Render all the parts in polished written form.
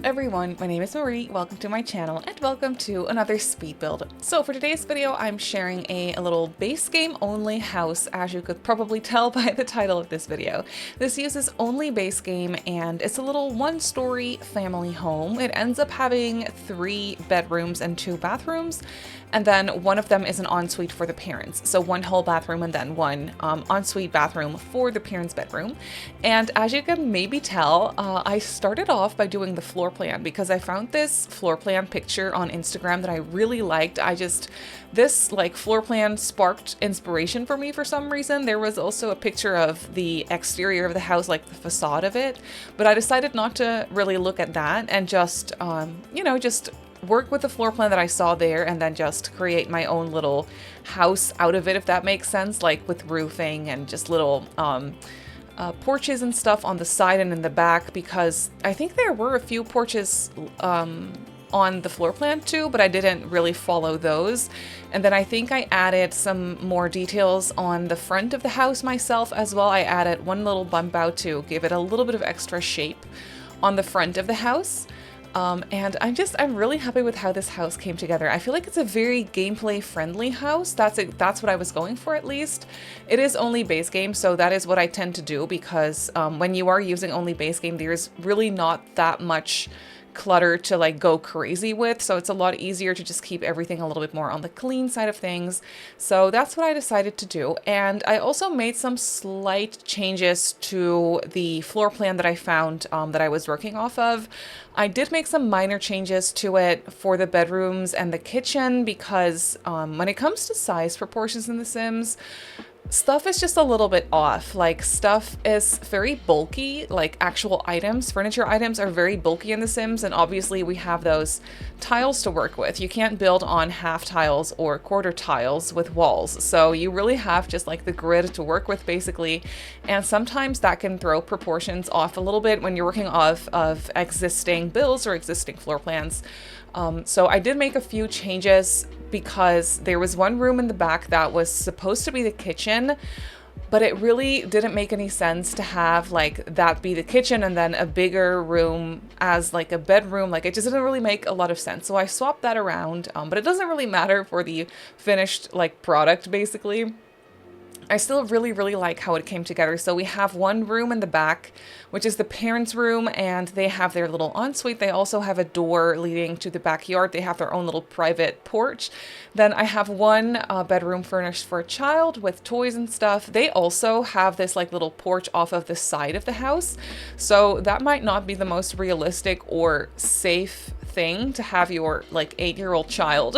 everyone, my name is Marie, welcome to my channel, and welcome to another speed build. So for today's video, I'm sharing a little base game only house, as you could probably tell by the title of this video. This uses only base game, and it's a little one-story family home. It ends up having 3 bedrooms and 2 bathrooms, and then one of them is an ensuite for the parents. So one whole bathroom and then one ensuite bathroom for the parents' bedroom. And as you can maybe tell, I started off by doing the floor plan because I found this floor plan picture on Instagram that I really liked. This floor plan sparked inspiration for me for some reason. There was also a picture of the exterior of the house, like the facade of it, but I decided not to really look at that and just work with the floor plan that I saw there and then just create my own little house out of it, if that makes sense, like with roofing and just little porches and stuff on the side and in the back, because I think there were a few porches on the floor plan too, but I didn't really follow those. And then I think I added some more details on the front of the house myself as well. I added one little bump out to give it a little bit of extra shape on the front of the house. And I'm really happy with how this house came together. I feel like it's a very gameplay friendly house. That's what I was going for, at least. It is only base game, so that is what I tend to do because when you are using only base game, there's really not that much clutter to go crazy with, so it's a lot easier to just keep everything a little bit more on the clean side of things. So that's what I decided to do, and I also made some slight changes to the floor plan that I found that I was working off of. I did make some minor changes to it for the bedrooms and the kitchen because when it comes to size proportions in The Sims, stuff is just a little bit off. Stuff is very bulky, actual items, furniture items are very bulky in The Sims, and obviously we have those tiles to work with. You can't build on half tiles or quarter tiles with walls, so you really have just the grid to work with basically, and sometimes that can throw proportions off a little bit when you're working off of existing builds or existing floor plans. So I did make a few changes because there was one room in the back that was supposed to be the kitchen, but it really didn't make any sense to have that be the kitchen and then a bigger room as a bedroom. It just didn't really make a lot of sense. So I swapped that around, but it doesn't really matter for the finished product basically. I still really like how it came together. So we have one room in the back, which is the parents' room, and they have their little ensuite. They also have a door leading to the backyard. They have their own little private porch. Then I have one bedroom furnished for a child with toys and stuff. They also have this little porch off of the side of the house. So that might not be the most realistic or safe thing to have your 8-year-old child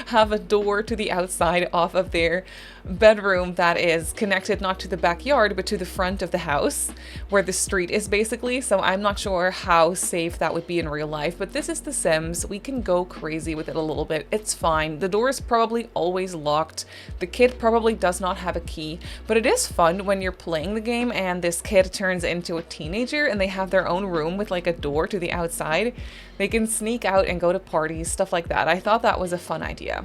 have a door to the outside off of their bedroom that is connected not to the backyard but to the front of the house where the street is basically. So I'm not sure how safe that would be in real life, but this is The Sims. We can go crazy with it a little bit. It's fine. The door is probably always locked. The kid probably does not have a key, but it is fun when you're playing the game and this kid turns into a teenager and they have their own room with a door to the outside. They can sneak out and go to parties, stuff like that. I thought that was a fun idea.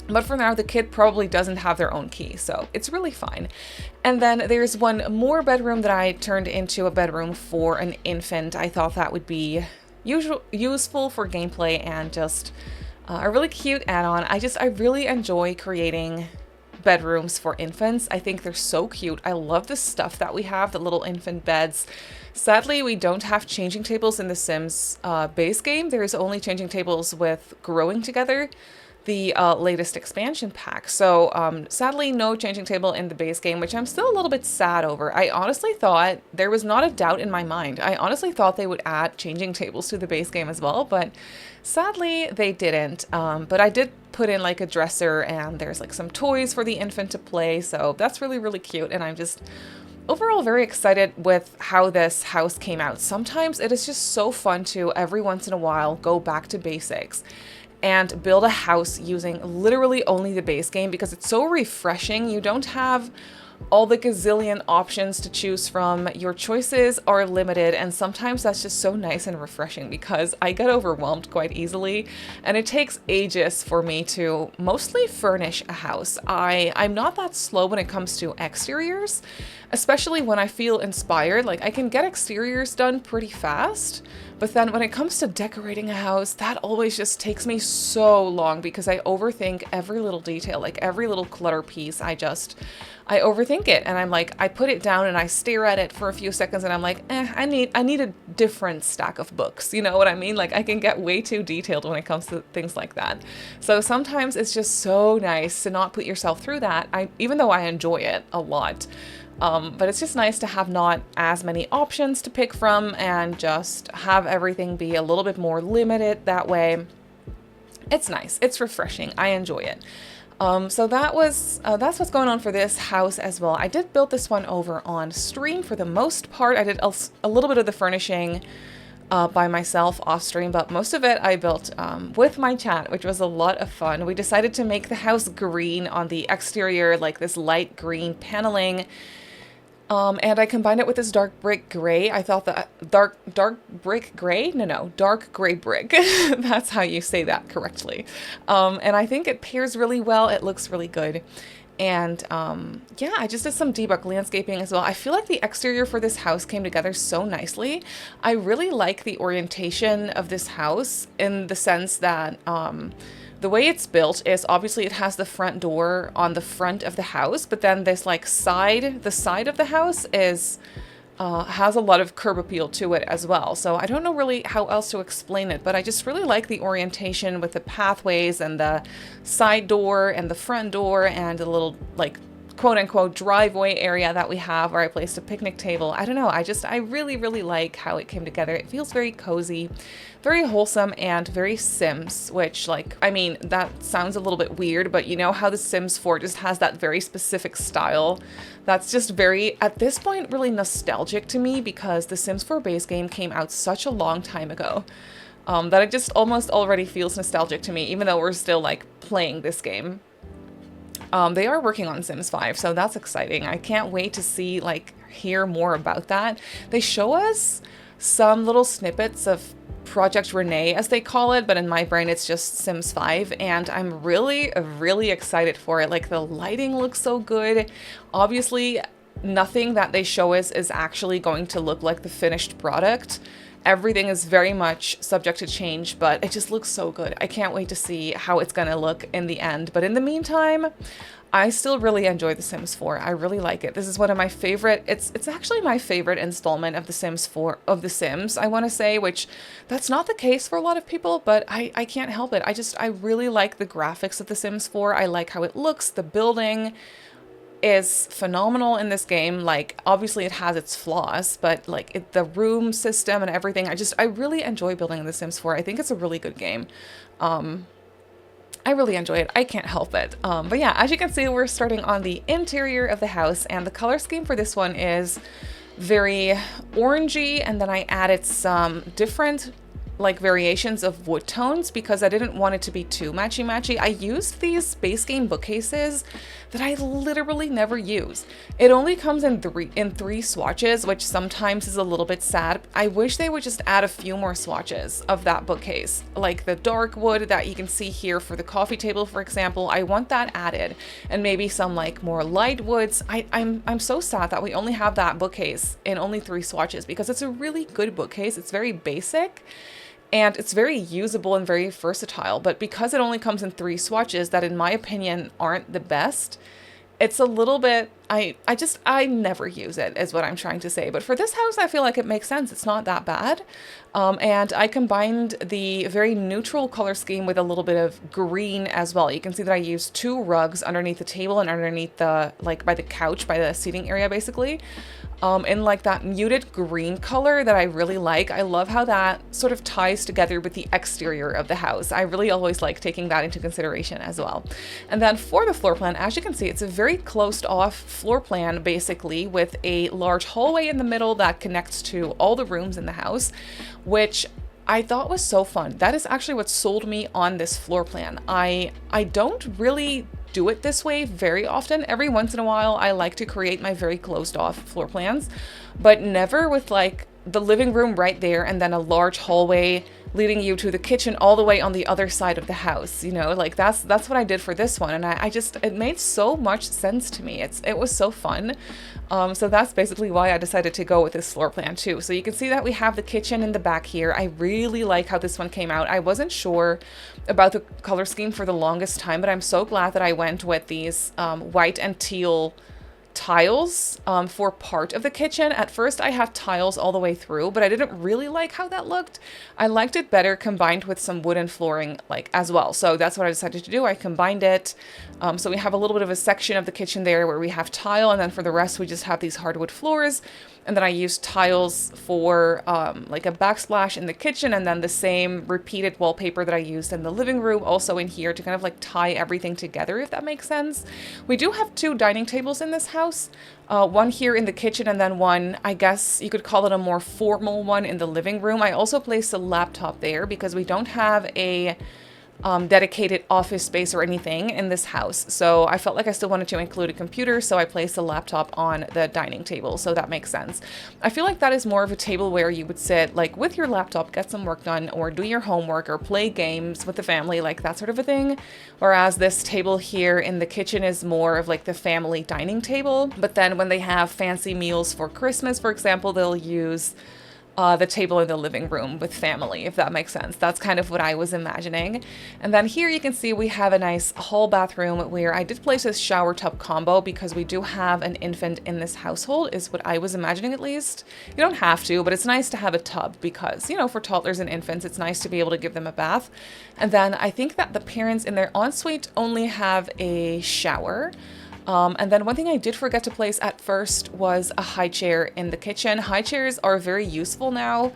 But for now, the kid probably doesn't have their own key, so it's really fine. And then there's one more bedroom that I turned into a bedroom for an infant. I thought that would be useful for gameplay and just a really cute add-on. I really enjoy creating bedrooms for infants. I think they're so cute. I love the stuff that we have, the little infant beds. Sadly, we don't have changing tables in The Sims base game. There's only changing tables with Growing Together, the latest expansion pack. So sadly, no changing table in the base game, which I'm still a little bit sad over. I honestly thought, there was not a doubt in my mind, I honestly thought they would add changing tables to the base game as well, but sadly they didn't. But I did put in a dresser, and there's some toys for the infant to play, so that's really cute, and I'm just overall very excited with how this house came out. Sometimes it is just so fun to, every once in a while, go back to basics and build a house using literally only the base game because it's so refreshing. You don't have all the gazillion options to choose from. Your choices are limited, and sometimes that's just so nice and refreshing because I get overwhelmed quite easily, and it takes ages for me to mostly furnish a house. I'm not that slow when it comes to exteriors, especially when I feel inspired. Like, I can get exteriors done pretty fast, But then when it comes to decorating a house, that always just takes me so long because I overthink every little detail, like every little clutter piece. I overthink it, and I'm like, I put it down and I stare at it for a few seconds and I'm like, I need a different stack of books. You know what I mean? Like, I can get way too detailed when it comes to things like that. So sometimes it's just so nice to not put yourself through that. Even though I enjoy it a lot. But it's just nice to have not as many options to pick from and just have everything be a little bit more limited that way. It's nice. It's refreshing. I enjoy it. So that's what's going on for this house as well. I did build this one over on stream for the most part. I did a little bit of the furnishing by myself off stream, but most of it I built with my chat, which was a lot of fun. We decided to make the house green on the exterior, like this light green paneling. And I combined it with this dark brick gray. I thought that dark brick gray? No, dark gray brick. That's how you say that correctly. And I think it pairs really well. It looks really good. And yeah, I just did some debug landscaping as well. I feel like the exterior for this house came together so nicely. I really like the orientation of this house in the sense that the way it's built is obviously it has the front door on the front of the house, but then this like the side of the house is has a lot of curb appeal to it as well. So I don't know really how else to explain it, but I just really like the orientation with the pathways and the side door and the front door and the little like quote unquote driveway area that we have where I placed a picnic table. I don't know. I really, really like how it came together. It feels very cozy, very wholesome, and very Sims, which, like, I mean, that sounds a little bit weird, but you know how the Sims 4 just has that very specific style that's just very, at this point, really nostalgic to me because the Sims 4 base game came out such a long time ago that it just almost already feels nostalgic to me, even though we're still, like, playing this game. They are working on Sims 5, so that's exciting. I can't wait to see, like, hear more about that. They show us some little snippets of Project Renee, as they call it, but in my brain it's just Sims 5, and I'm really, really excited for it. Like, the lighting looks so good. Obviously, nothing that they show us is actually going to look like the finished product. Everything is very much subject to change, but it just looks so good. I can't wait to see how it's gonna look in the end. But in the meantime, I still really enjoy The Sims 4. I really like it. This is one of my favorite, it's actually my favorite installment of The Sims 4, of The Sims, I want to say, which that's not the case for a lot of people, but I can't help it. I really like the graphics of The Sims 4. I like how it looks. The building is phenomenal in this game. Like, obviously it has its flaws, but like the room system and everything, I really enjoy building The Sims 4. I think it's a really good game. I really enjoy it. I can't help it. But yeah, as you can see, we're starting on the interior of the house, and the color scheme for this one is very orangey, and then I added some different like variations of wood tones because I didn't want it to be too matchy-matchy. I used these base game bookcases that I literally never use. It only comes in three swatches, which sometimes is a little bit sad. I wish they would just add a few more swatches of that bookcase, like the dark wood that you can see here for the coffee table, for example. I want that added, and maybe some like more light woods. I'm so sad that we only have that bookcase in only 3 swatches because it's a really good bookcase. It's very basic, and it's very usable and very versatile, but because it only comes in 3 swatches that in my opinion aren't the best, it's a little bit, I never use it is what I'm trying to say. But for this house, I feel like it makes sense. It's not that bad. And I combined the very neutral color scheme with a little bit of green as well. You can see that I used 2 rugs underneath the table and underneath the, like by the couch, by the seating area basically. In like that muted green color that I really like. I love how that sort of ties together with the exterior of the house. I really always like taking that into consideration as well. And then for the floor plan, as you can see, it's a very closed off floor plan basically, with a large hallway in the middle that connects to all the rooms in the house, which I thought was so fun. That is actually what sold me on this floor plan. I don't really do it this way very often. Every once in a while, I like to create my very closed off floor plans, but never with like the living room right there and then a large hallway leading you to the kitchen all the way on the other side of the house. You know, like that's what I did for this one, and I just, it made so much sense to me. It was so fun. So that's basically why I decided to go with this floor plan too. So you can see that we have the kitchen in the back here. I really like how this one came out. I wasn't sure about the color scheme for the longest time, but I'm so glad that I went with these white and teal tiles for part of the kitchen. At first I had tiles all the way through, but I didn't really like how that looked. I liked it better combined with some wooden flooring like as well. So that's what I decided to do. I combined it. So we have a little bit of a section of the kitchen there where we have tile, and then for the rest we just have these hardwood floors. And then I used tiles for like a backsplash in the kitchen, and then the same repeated wallpaper that I used in the living room also in here to kind of like tie everything together, if that makes sense. We do have 2 dining tables in this house, one here in the kitchen and then one, I guess you could call it a more formal one, in the living room. I also placed a laptop there because we don't have a dedicated office space or anything in this house. So I felt like I still wanted to include a computer, so I placed a laptop on the dining table, so that makes sense. I feel like that is more of a table where you would sit like with your laptop, get some work done, or do your homework, or play games with the family, like that sort of a thing. Whereas this table here in the kitchen is more of like the family dining table. But then when they have fancy meals for Christmas, for example, they'll use the table in the living room with family, if that makes sense. That's kind of what I was imagining. And then here you can see we have a nice hall bathroom where I did place a shower tub combo because we do have an infant in this household, is what I was imagining at least. You don't have to, but it's nice to have a tub because, you know, for toddlers and infants, it's nice to be able to give them a bath. And then I think that the parents in their ensuite only have a shower. And then one thing I did forget to place at first was a high chair in the kitchen. High chairs are very useful now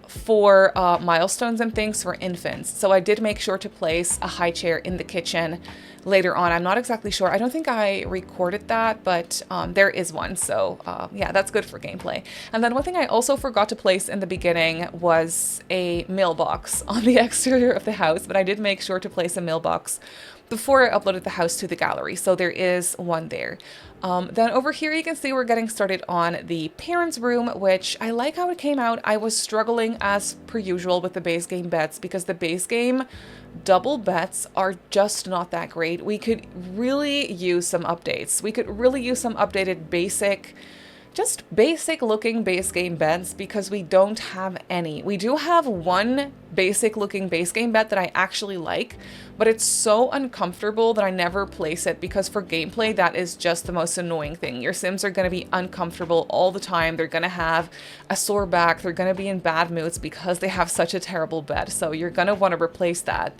for milestones and things for infants. So I did make sure to place a high chair in the kitchen later on. I'm not exactly sure. I don't think I recorded that, but there is one. So yeah, that's good for gameplay. And then one thing I also forgot to place in the beginning was a mailbox on the exterior of the house, but I did make sure to place a mailbox before I uploaded the house to the gallery. So there is one there. Then over here you can see we're getting started on the parents' room, which I like how it came out. I was struggling as per usual with the base game beds because the base game double beds are just not that great. We could really use some updates. We could really use some updated just basic looking base game beds because we don't have any. We do have one basic looking base game bed that I actually like, but it's so uncomfortable that I never place it because for gameplay, that is just the most annoying thing. Your Sims are going to be uncomfortable all the time. They're going to have a sore back. They're going to be in bad moods because they have such a terrible bed. So you're going to want to replace that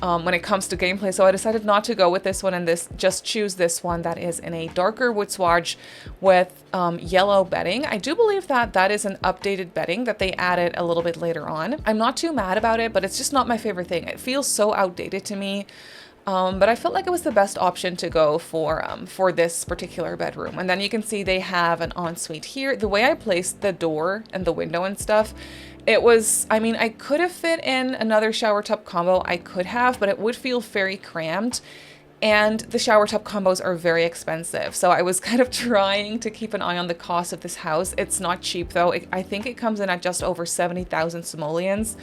when it comes to gameplay. So I decided not to go with this one and just choose this one that is in a darker wood swatch with yellow bedding. I do believe that that is an updated bedding that they added a little bit later on. I'm not too mad about it, but it's just not my favorite thing. It feels so outdated to me. But I felt like it was the best option to go for this particular bedroom. And then you can see they have an ensuite here. The way I placed the door and the window and stuff, it was, I mean, I could have fit in another shower tub combo. I could have, but it would feel very cramped. And the shower tub combos are very expensive. So I was kind of trying to keep an eye on the cost of this house. It's not cheap though. I think it comes in at just over 70,000 simoleons.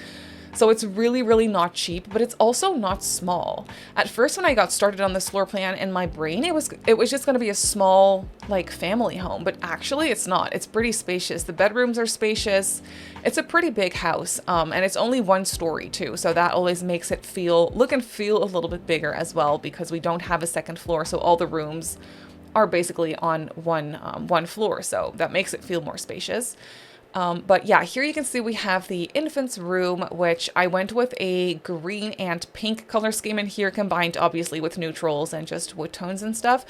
So it's really, really not cheap, but it's also not small. At first, when I got started on this floor plan in my brain, it was just going to be a small, like, family home, but actually it's not. It's pretty spacious. The bedrooms are spacious. It's a pretty big house, and it's only 1 story too, so that always makes it look and feel a little bit bigger as well because we don't have a second floor, so all the rooms are basically on one floor, so that makes it feel more spacious. But yeah, here you can see we have the infant's room, which I went with a green and pink color scheme in here, combined obviously with neutrals and just wood tones and stuff.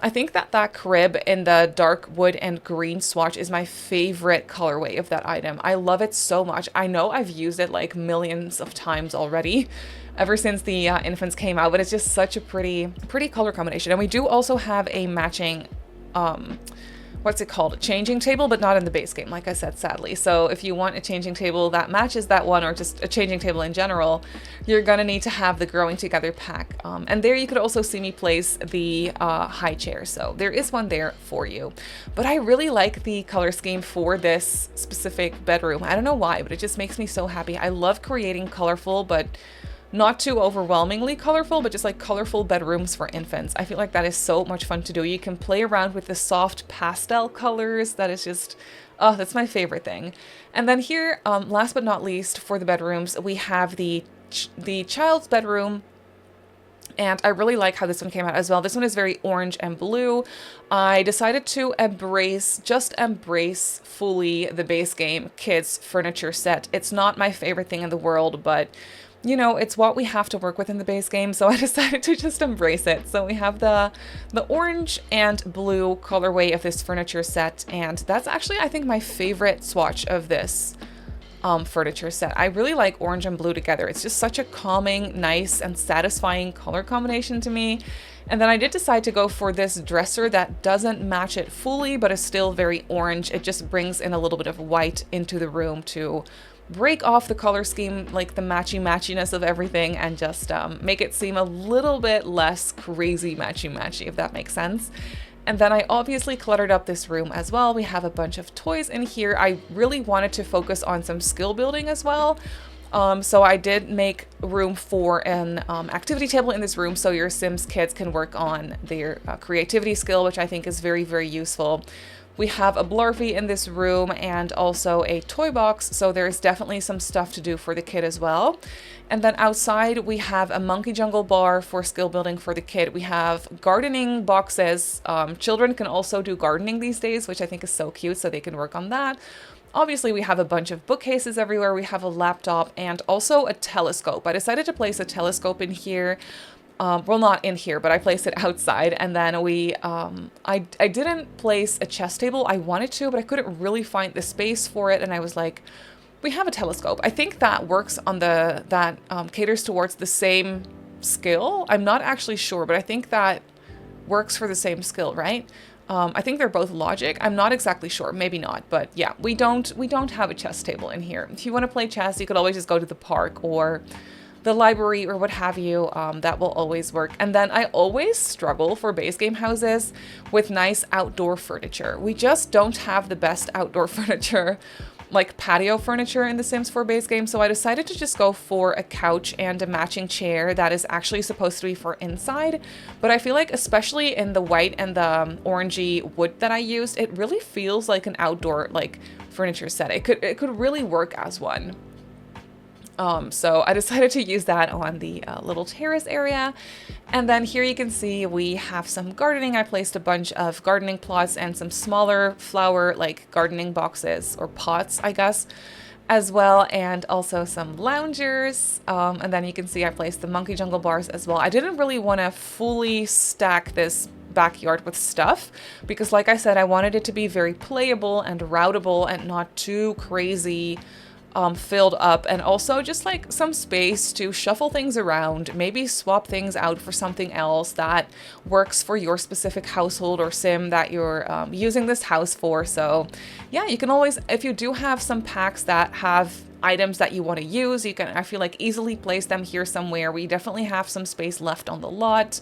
I think that crib in the dark wood and green swatch is my favorite colorway of that item. I love it so much. I know I've used it like millions of times already ever since the infants came out, but it's just such a pretty color combination. And we do also have a matching what's it called? A changing table, but not in the base game, like I said, sadly. So if you want a changing table that matches that one, or just a changing table in general, you're gonna need to have the Growing Together pack. And there you could also see me place the high chair. So there is one there for you. But I really like the color scheme for this specific bedroom. I don't know why, but it just makes me so happy. I love creating colorful, but not too overwhelmingly colorful, but just like colorful bedrooms for infants. I feel like that is so much fun to do. You can play around with the soft pastel colors. That is just, oh, that's my favorite thing. And then here, last but not least, for the bedrooms, we have the child's bedroom. And I really like how this one came out as well. This one is very orange and blue. I decided to just embrace fully the base game kids furniture set. It's not my favorite thing in the world, but you know, it's what we have to work with in the base game, so I decided to just embrace it. So we have the orange and blue colorway of this furniture set, and that's actually, I think, my favorite swatch of this furniture set. I really like orange and blue together. It's just such a calming, nice, and satisfying color combination to me. And then I did decide to go for this dresser that doesn't match it fully, but is still very orange. It just brings in a little bit of white into the room to break off the color scheme, like the matchy-matchiness of everything, and just make it seem a little bit less crazy matchy-matchy, if that makes sense. And then I obviously cluttered up this room as well. We have a bunch of toys in here. I really wanted to focus on some skill building as well. So I did make room for an activity table in this room so your Sims kids can work on their creativity skill, which I think is very, very useful. We have a Blarfy in this room and also a toy box, so there's definitely some stuff to do for the kid as well. And then outside we have a monkey jungle bar for skill building for the kid. We have gardening boxes. Children can also do gardening these days, which I think is so cute, so they can work on that. Obviously, we have a bunch of bookcases everywhere. We have a laptop and also a telescope. I decided to place a telescope in here. Well, not in here, but I placed it outside. And then we, I didn't place a chess table. I wanted to, but I couldn't really find the space for it. And I was like, we have a telescope. I think that works on that caters towards the same skill. I'm not actually sure, but I think that works for the same skill, right? I think they're both logic. I'm not exactly sure, maybe not, but yeah, we don't have a chess table in here. If you want to play chess, you could always just go to the park or the library or what have you. That will always work. And then I always struggle for base game houses with nice outdoor furniture. We just don't have the best outdoor furniture, like patio furniture in the Sims 4 base game. So I decided to just go for a couch and a matching chair that is actually supposed to be for inside. But I feel like, especially in the white and the orangey wood that I used, it really feels like an outdoor like furniture set. It could really work as one. So I decided to use that on the little terrace area. And then here you can see we have some gardening. I placed a bunch of gardening plots and some smaller flower like gardening boxes or pots, I guess, as well. And also some loungers. And then you can see I placed the monkey jungle bars as well. I didn't really want to fully stack this backyard with stuff because, like I said, I wanted it to be very playable and routable and not too crazy filled up, and also just like some space to shuffle things around, maybe swap things out for something else that works for your specific household or sim that you're using this house for. So yeah, you can always, if you do have some packs that have items that you want to use, you can, I feel like, easily place them here somewhere. We definitely have some space left on the lot.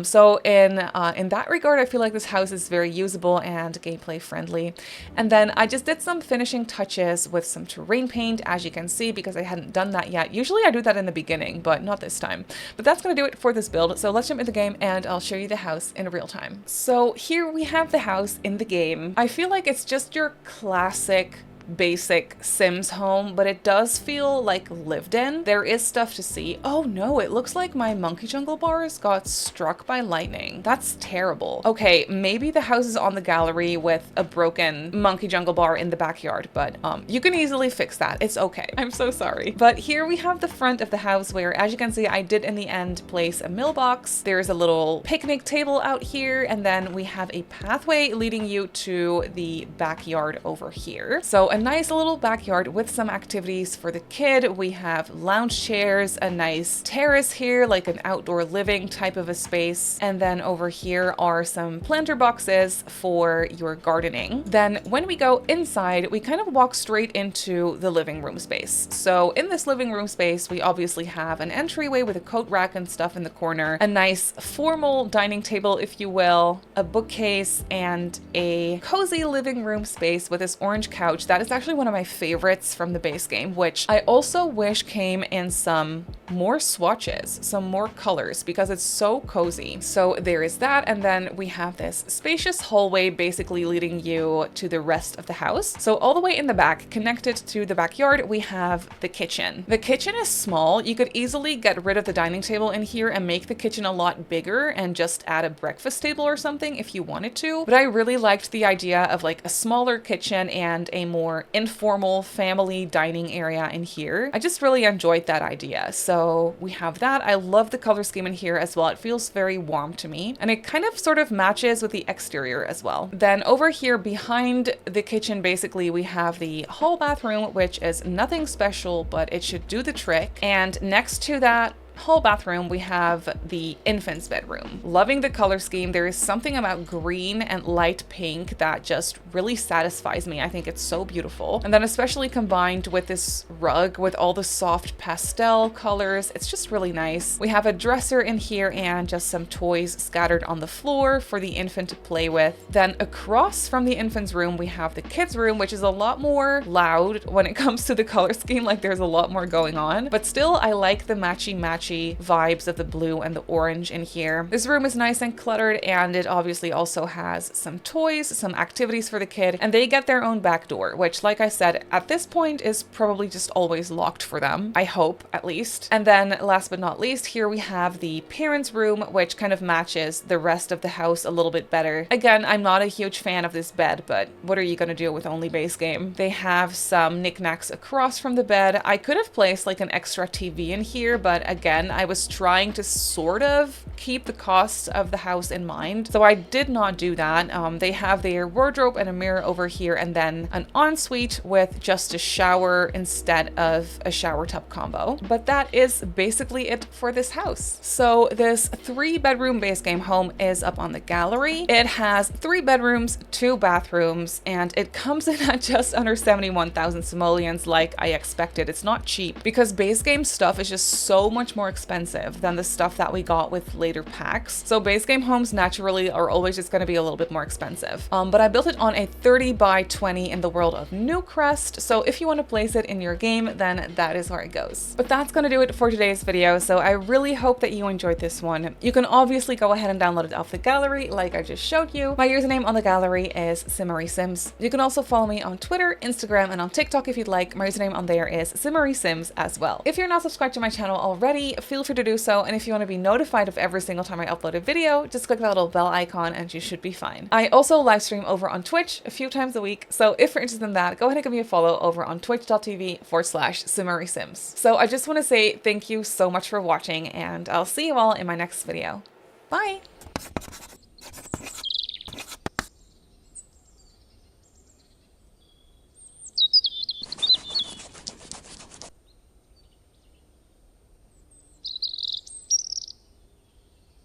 So in that regard, I feel like this house is very usable and gameplay friendly. And then I just did some finishing touches with some terrain paint, as you can see, because I hadn't done that yet. Usually I do that in the beginning, but not this time. But that's going to do it for this build. So let's jump into the game and I'll show you the house in real time. So here we have the house in the game. I feel like it's just your classic basic Sims home, but it does feel like lived in. There is stuff to see. Oh no, it looks like my monkey jungle bars got struck by lightning. That's terrible. Okay, maybe the house is on the gallery with a broken monkey jungle bar in the backyard, but you can easily fix that. It's okay. I'm so sorry. But here we have the front of the house where, as you can see, I did in the end place a mailbox. There's a little picnic table out here, and then we have a pathway leading you to the backyard over here. So a nice little backyard with some activities for the kid. We have lounge chairs, a nice terrace here, like an outdoor living type of a space. And then over here are some planter boxes for your gardening. Then when we go inside, we kind of walk straight into the living room space. So in this living room space, we obviously have an entryway with a coat rack and stuff in the corner, a nice formal dining table, if you will, a bookcase, and a cozy living room space with this orange couch. That is actually one of my favorites from the base game, which I also wish came in some more swatches, some more colors, because it's so cozy. So there is that, and then we have this spacious hallway basically leading you to the rest of the house. So all the way in the back, connected to the backyard, we have the kitchen. The kitchen is small. You could easily get rid of the dining table in here and make the kitchen a lot bigger and just add a breakfast table or something if you wanted to. But I really liked the idea of like a smaller kitchen and a more informal family dining area in here. I just really enjoyed that idea. So we have that. I love the color scheme in here as well. It feels very warm to me, and it kind of sort of matches with the exterior as well. Then over here behind the kitchen, basically we have the hall bathroom, which is nothing special, but it should do the trick. And next to that hall bathroom, we have the infant's bedroom. Loving the color scheme. There is something about green and light pink that just really satisfies me. I think it's so beautiful. And then especially combined with this rug with all the soft pastel colors, it's just really nice. We have a dresser in here and just some toys scattered on the floor for the infant to play with. Then across from the infant's room, we have the kids' room, which is a lot more loud when it comes to the color scheme. Like there's a lot more going on, but still I like the matchy vibes of the blue and the orange in here. This room is nice and cluttered, and it obviously also has some toys, some activities for the kid, and they get their own back door, which, like I said, at this point is probably just always locked for them. I hope, at least. And then last but not least, here we have the parents' room, which kind of matches the rest of the house a little bit better. Again, I'm not a huge fan of this bed, but what are you gonna do with only base game? They have some knickknacks across from the bed. I could have placed like an extra TV in here, but again, I was trying to sort of keep the costs of the house in mind, so I did not do that. They have their wardrobe and a mirror over here, and then an ensuite with just a shower instead of a shower tub combo. But that is basically it for this house. So this 3-bedroom base game home is up on the gallery. It has 3 bedrooms, 2 bathrooms, and it comes in at just under 71,000 simoleons, like I expected. It's not cheap because base game stuff is just so much more expensive than the stuff that we got with later packs. So base game homes naturally are always just going to be a little bit more expensive. But I built it on a 30 by 20 in the world of Newcrest. So if you want to place it in your game, then that is where it goes. But that's going to do it for today's video. So I really hope that you enjoyed this one. You can obviously go ahead and download it off the gallery like I just showed you. My username on the gallery is Simmary Sims. You can also follow me on Twitter, Instagram, and on TikTok if you'd like. My username on there is Simmary Sims as well. If you're not subscribed to my channel already, feel free to do so, and if you want to be notified of every single time I upload a video, just click that little bell icon and you should be fine. I also live stream over on Twitch a few times a week, so if you're interested in that, go ahead and give me a follow over on twitch.tv/SimmarySims. So I just want to say thank you so much for watching, and I'll see you all in my next video. Bye!